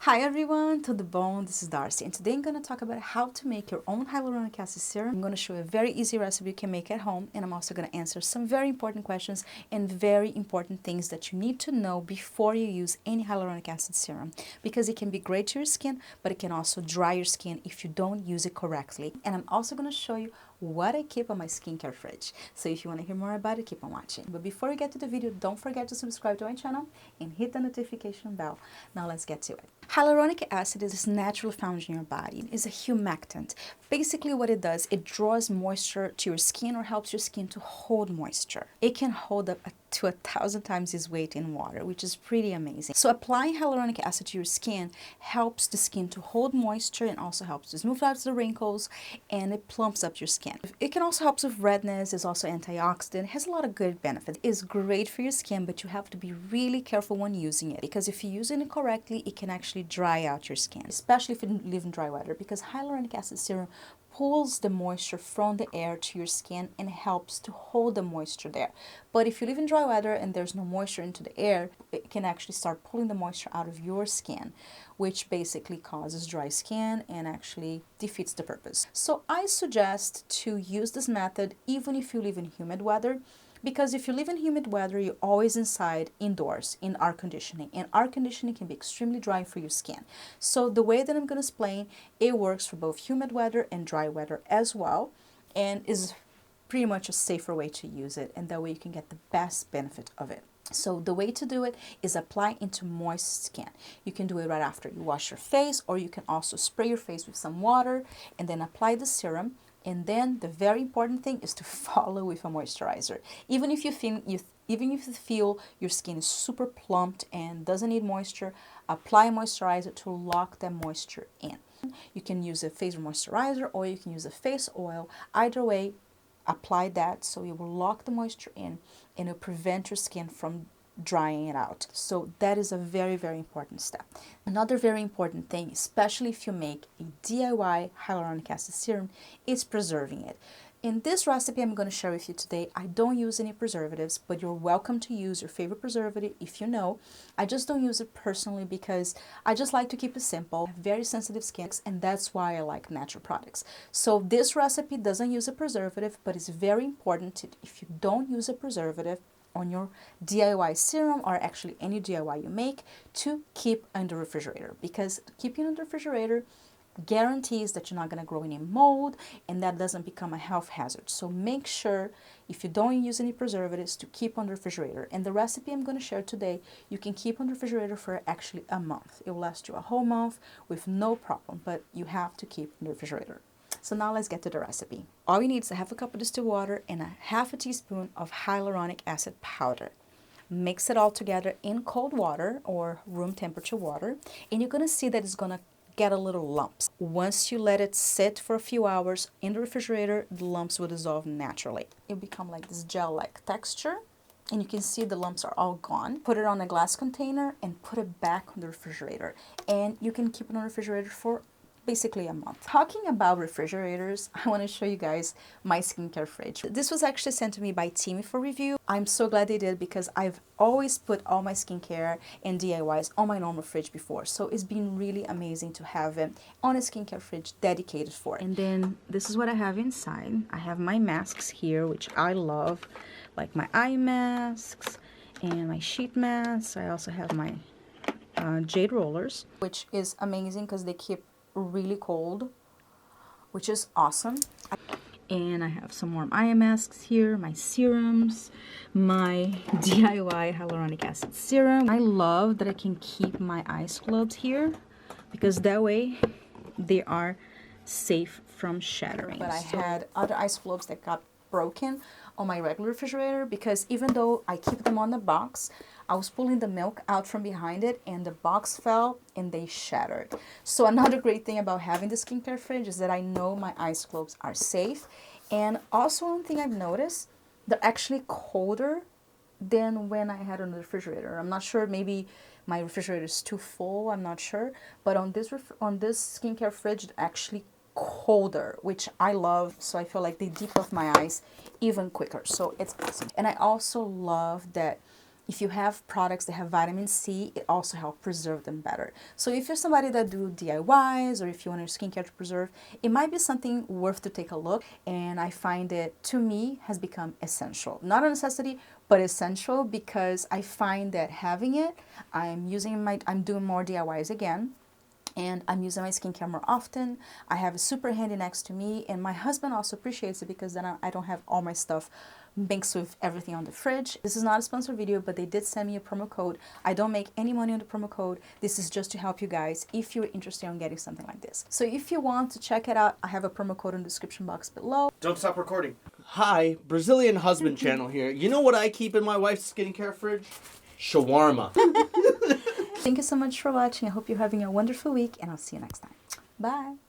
Hi everyone, to the bone, this is Darcy, and today I'm going to talk about how to make your own hyaluronic acid serum. I'm going to show you a very easy recipe you can make at home, and I'm also going to answer some very important questions and very important things that you need to know before you use any hyaluronic acid serum, because it can be great to your skin, but it can also dry your skin if you don't use it correctly. And I'm also going to show you what I keep on my skincare fridge. So if you want to hear more about it, keep on watching. But before we get to the video, don't forget to subscribe to my channel and hit the notification bell. Now let's get to it. Hyaluronic acid is naturally found in your body. It's a humectant. Basically what it does, it draws moisture to your skin or helps your skin to hold moisture. It can hold up to 1,000 times its weight in water, which is pretty amazing. So applying hyaluronic acid to your skin helps the skin to hold moisture and also helps to smooth out the wrinkles, and it plumps up your skin. It can also help with redness. It's also antioxidant. It has a lot of good benefits. It's great for your skin, but you have to be really careful when using it, because if you're using it correctly, it can actually dry out your skin, especially if you live in dry weather, because hyaluronic acid serum pulls the moisture from the air to your skin and helps to hold the moisture there. But if you live in dry weather and there's no moisture into the air, it can actually start pulling the moisture out of your skin, which basically causes dry skin and actually defeats the purpose. So I suggest to use this method even if you live in humid weather, because if you live in humid weather, you're always inside, indoors, in air conditioning. And air conditioning can be extremely dry for your skin. So the way that I'm going to explain, it works for both humid weather and dry weather as well, and is pretty much a safer way to use it. And that way you can get the best benefit of it. So the way to do it is apply into moist skin. You can do it right after you wash your face, or you can also spray your face with some water and then apply the serum. And then the very important thing is to follow with a moisturizer. Even if you feel your skin is super plumped and doesn't need moisture, apply a moisturizer to lock that moisture in. You can use a face moisturizer or you can use a face oil. Either way, apply that so you will lock the moisture in and it will prevent your skin from drying it out. So that is a very, very important step. Another very important thing, especially if you make a DIY hyaluronic acid serum, is preserving it. In this recipe I'm going to share with you today, I don't use any preservatives, but you're welcome to use your favorite preservative if you know. I just don't use it personally because I just like to keep it simple. I have very sensitive skin, and that's why I like natural products. So this recipe doesn't use a preservative, but it's very important if you don't use a preservative on your DIY serum, or actually any DIY you make, to keep in the refrigerator, because keeping in the refrigerator guarantees that you're not going to grow any mold and that doesn't become a health hazard. So make sure, if you don't use any preservatives, to keep on the refrigerator. And the recipe I'm going to share today, you can keep on the refrigerator for actually a month. It will last you a whole month with no problem, but you have to keep in the refrigerator. So now let's get to the recipe. All you need is a half a cup of distilled water and a half a teaspoon of hyaluronic acid powder. Mix it all together in cold water or room temperature water, and you're going to see that it's going to get a little lumps. Once you let it sit for a few hours in the refrigerator, the lumps will dissolve naturally. It'll become like this gel-like texture, and you can see the lumps are all gone. Put it on a glass container and put it back on the refrigerator, and you can keep it on the refrigerator for basically a month. Talking about refrigerators, I want to show you guys my skincare fridge. This was actually sent to me by Timmy for review. I'm so glad they did, because I've always put all my skincare and DIYs on my normal fridge before. So it's been really amazing to have it on a skincare fridge dedicated for it. And then this is what I have inside. I have my masks here, which I love, like my eye masks and my sheet masks. I also have my jade rollers, which is amazing because they keep really cold, which is awesome. And I have some warm eye masks here, my serums, my DIY hyaluronic acid serum. I love that I can keep my ice globes here, because that way they are safe from shattering. But I had other ice globes that got broken on my regular refrigerator, because even though I keep them on the box, I was pulling the milk out from behind it and the box fell and they shattered. So another great thing about having the skincare fridge is that I know my ice globes are safe. And also one thing I've noticed, they're actually colder than when I had on the refrigerator. I'm not sure, maybe my refrigerator is too full, I'm not sure. But on this skincare fridge, it's actually colder, which I love. So I feel like they deep off my eyes even quicker. So it's awesome. And I also love that if you have products that have vitamin C, it also helps preserve them better. So if you're somebody that do DIYs, or if you want your skincare to preserve, it might be something worth to take a look. And I find it, to me, has become essential. Not a necessity, but essential, because I find that having it, I'm doing more DIYs again. And I'm using my skincare more often. I have it super handy next to me, and my husband also appreciates it because then I don't have all my stuff mixed with everything on the fridge. This is not a sponsored video, but they did send me a promo code. I don't make any money on the promo code. This is just to help you guys if you're interested in getting something like this. So if you want to check it out, I have a promo code in the description box below. Don't stop recording. Hi, Brazilian husband channel here. You know what I keep in my wife's skincare fridge? Shawarma. Thank you so much for watching. I hope you're having a wonderful week, and I'll see you next time. Bye.